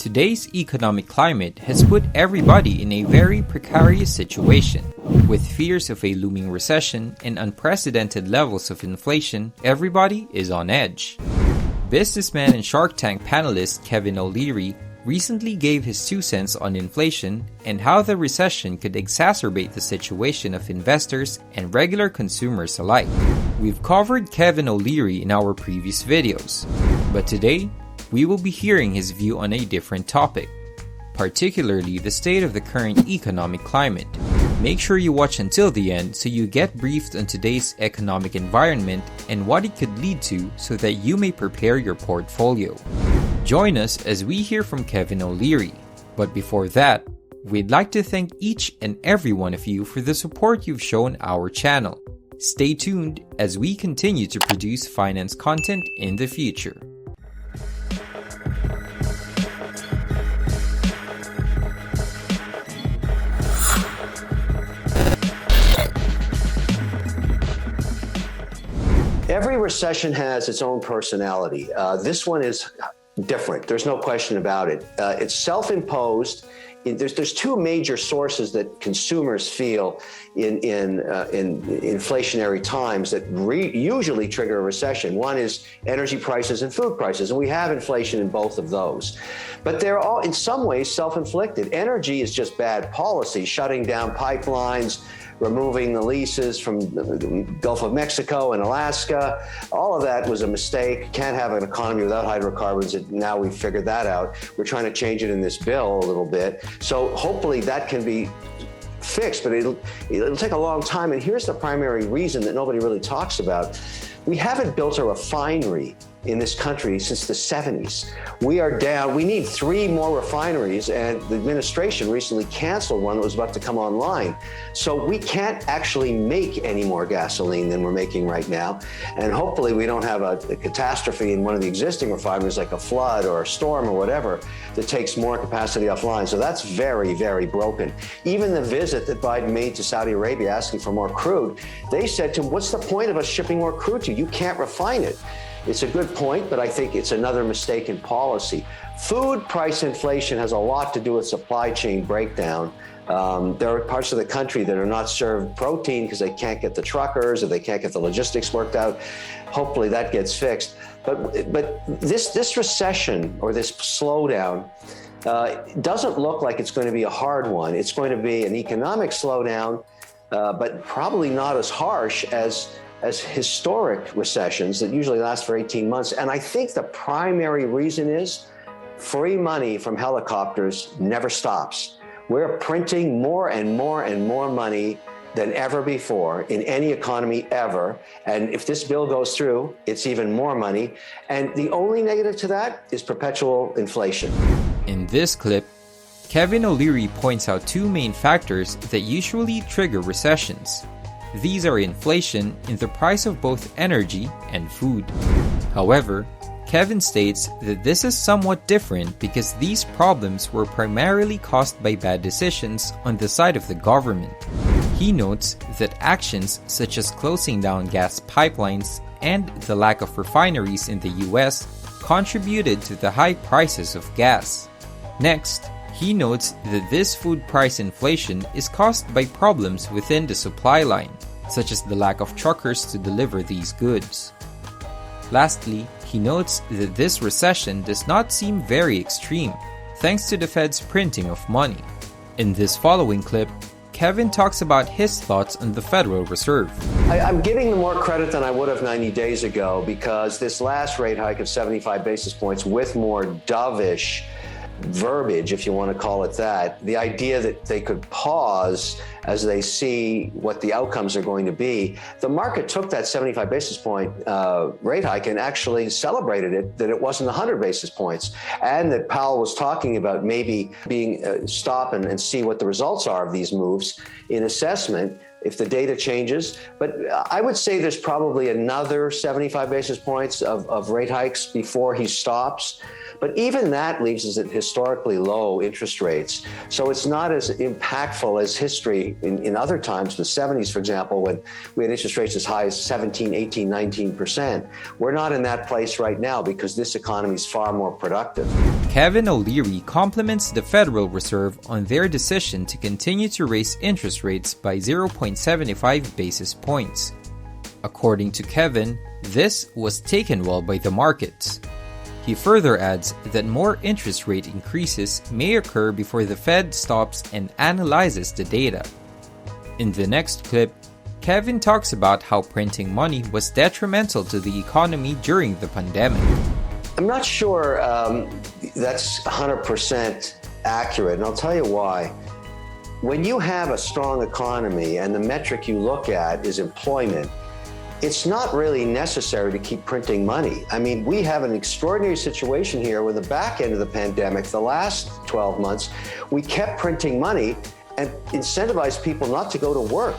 Today's economic climate has put everybody in a very precarious situation. With fears of a looming recession and unprecedented levels of inflation, everybody is on edge. Businessman and Shark Tank panelist Kevin O'Leary recently gave his 2 cents on inflation and how the recession could exacerbate the situation of investors and regular consumers alike. We've covered Kevin O'Leary in our previous videos, but today we will be hearing his view on a different topic, particularly the state of the current economic climate. Make sure you watch until the end so you get briefed on today's economic environment and what it could lead to so that you may prepare your portfolio. Join us as we hear from Kevin O'Leary. But before that, we'd like to thank each and every one of you for the support you've shown our channel. Stay tuned as we continue to produce finance content in the future. Every recession has its own personality. This one is different. There's no question about it. It's self-imposed. There's two major sources that consumers feel in inflationary times that usually trigger a recession. One is energy prices and food prices, and we have inflation in both of those. But they're all, in some ways, self-inflicted. Energy is just bad policy, shutting down pipelines, removing the leases from the Gulf of Mexico and Alaska. All of that was a mistake. Can't have an economy without hydrocarbons. And now we've figured that out. We're trying to change it in this bill a little bit. So hopefully that can be fixed, but it'll take a long time. And here's the primary reason that nobody really talks about. We haven't built a refinery in this country since the 70s. We are down. We need 3 more refineries, and the administration recently canceled one that was about to come online. So we can't actually make any more gasoline than we're making right now. And hopefully we don't have a catastrophe in one of the existing refineries, like a flood or a storm or whatever, that takes more capacity offline. So that's very, very broken. Even the visit that Biden made to Saudi Arabia asking for more crude, they said to him, what's the point of us shipping more crude to you? You can't refine it. It's a good point, but I think it's another mistake in policy. Food price inflation has a lot to do with supply chain breakdown. There are parts of the country that are not served protein because they can't get the truckers or they can't get the logistics worked out. Hopefully that gets fixed. But this recession or this slowdown doesn't look like it's going to be a hard one. It's going to be an economic slowdown, but probably not as harsh as historic recessions that usually last for 18 months. And I think the primary reason is free money from helicopters never stops. We're printing more and more and more money than ever before in any economy ever. And if this bill goes through, it's even more money. And the only negative to that is perpetual inflation. In this clip, Kevin O'Leary points out 2 main factors that usually trigger recessions. These are inflation in the price of both energy and food. However, Kevin states that this is somewhat different because these problems were primarily caused by bad decisions on the side of the government. He notes that actions such as closing down gas pipelines and the lack of refineries in the US contributed to the high prices of gas. Next, he notes that this food price inflation is caused by problems within the supply line, such as the lack of truckers to deliver these goods. Lastly, he notes that this recession does not seem very extreme, thanks to the Fed's printing of money. In this following clip, Kevin talks about his thoughts on the Federal Reserve. I'm giving them more credit than I would have 90 days ago because this last rate hike of 75 basis points with more dovish verbiage, if you want to call it that, the idea that they could pause as they see what the outcomes are going to be. The market took that 75 basis point rate hike and actually celebrated it, that it wasn't 100 basis points, and that Powell was talking about maybe being stop and see what the results are of these moves in assessment if the data changes. But I would say there's probably another 75 basis points of rate hikes before he stops. But even that leaves us at historically low interest rates. So it's not as impactful as history in other times, the 70s, for example, when we had interest rates as high as 17, 18, 19%. We're not in that place right now because this economy is far more productive. Kevin O'Leary compliments the Federal Reserve on their decision to continue to raise interest rates by 0.75 basis points. According to Kevin, this was taken well by the markets. He further adds that more interest rate increases may occur before the Fed stops and analyzes the data. In the next clip, Kevin talks about how printing money was detrimental to the economy during the pandemic. I'm not sure that's 100% accurate, and I'll tell you why. When you have a strong economy and the metric you look at is employment, it's not really necessary to keep printing money. I mean, we have an extraordinary situation here with the back end of the pandemic, the last 12 months, we kept printing money and incentivized people not to go to work,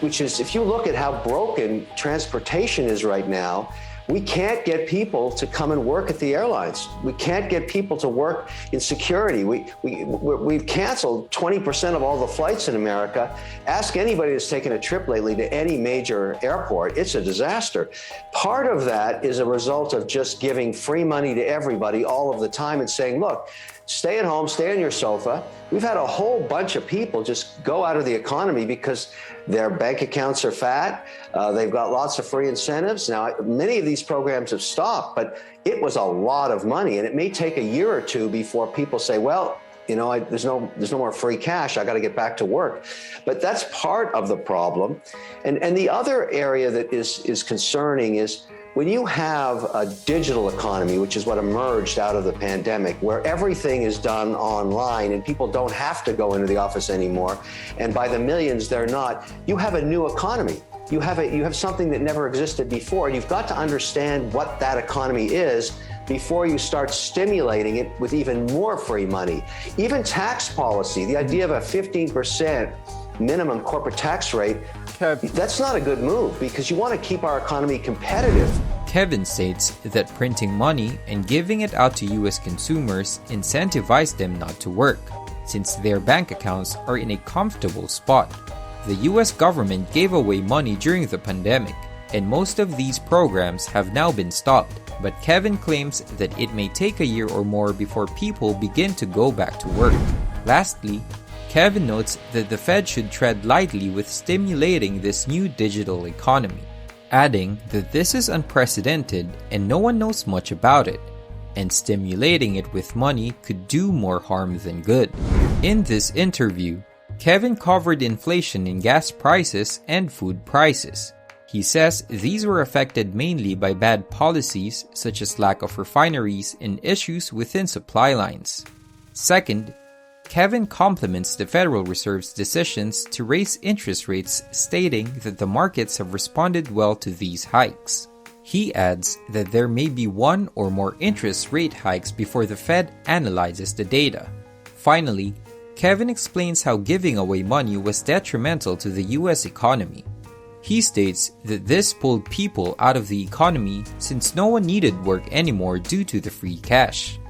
which is, if you look at how broken transportation is right now, we can't get people to come and work at the airlines. We can't get people to work in security. We've canceled 20% of all the flights in America. Ask anybody that's taken a trip lately to any major airport. It's a disaster. Part of that is a result of just giving free money to everybody all of the time and saying, look, stay at home, stay on your sofa. We've had a whole bunch of people just go out of the economy because their bank accounts are fat. They've got lots of free incentives. Now, many of these programs have stopped, but it was a lot of money, and it may take a year or two before people say, well, you know, there's no more free cash. I got to get back to work. But that's part of the problem. And the other area that is concerning is when you have a digital economy, which is what emerged out of the pandemic, where everything is done online and people don't have to go into the office anymore, and by the millions they're not, you have a new economy. You have something that never existed before, and you've got to understand what that economy is before you start stimulating it with even more free money. Even tax policy, the idea of a 15% minimum corporate tax rate, that's not a good move because you want to keep our economy competitive. Kevin states that printing money and giving it out to U.S. consumers incentivize them not to work, since their bank accounts are in a comfortable spot. The U.S. government gave away money during the pandemic, and most of these programs have now been stopped, but Kevin claims that it may take a year or more before people begin to go back to work. Lastly, Kevin notes that the Fed should tread lightly with stimulating this new digital economy, adding that this is unprecedented and no one knows much about it, and stimulating it with money could do more harm than good. In this interview, Kevin covered inflation in gas prices and food prices. He says these were affected mainly by bad policies such as lack of refineries and issues within supply lines. Second, Kevin compliments the Federal Reserve's decisions to raise interest rates, stating that the markets have responded well to these hikes. He adds that there may be one or more interest rate hikes before the Fed analyzes the data. Finally, Kevin explains how giving away money was detrimental to the U.S. economy. He states that this pulled people out of the economy since no one needed work anymore due to the free cash.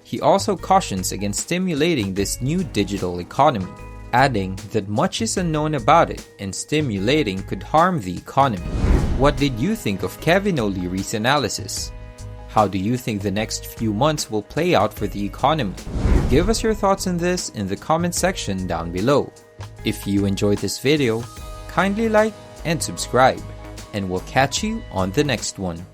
He also cautions against stimulating this new digital economy, adding that much is unknown about it and stimulating could harm the economy. What did you think of Kevin O'Leary's analysis? How do you think the next few months will play out for the economy? Give us your thoughts on this in the comment section down below. If you enjoyed this video, kindly like and subscribe, and we'll catch you on the next one.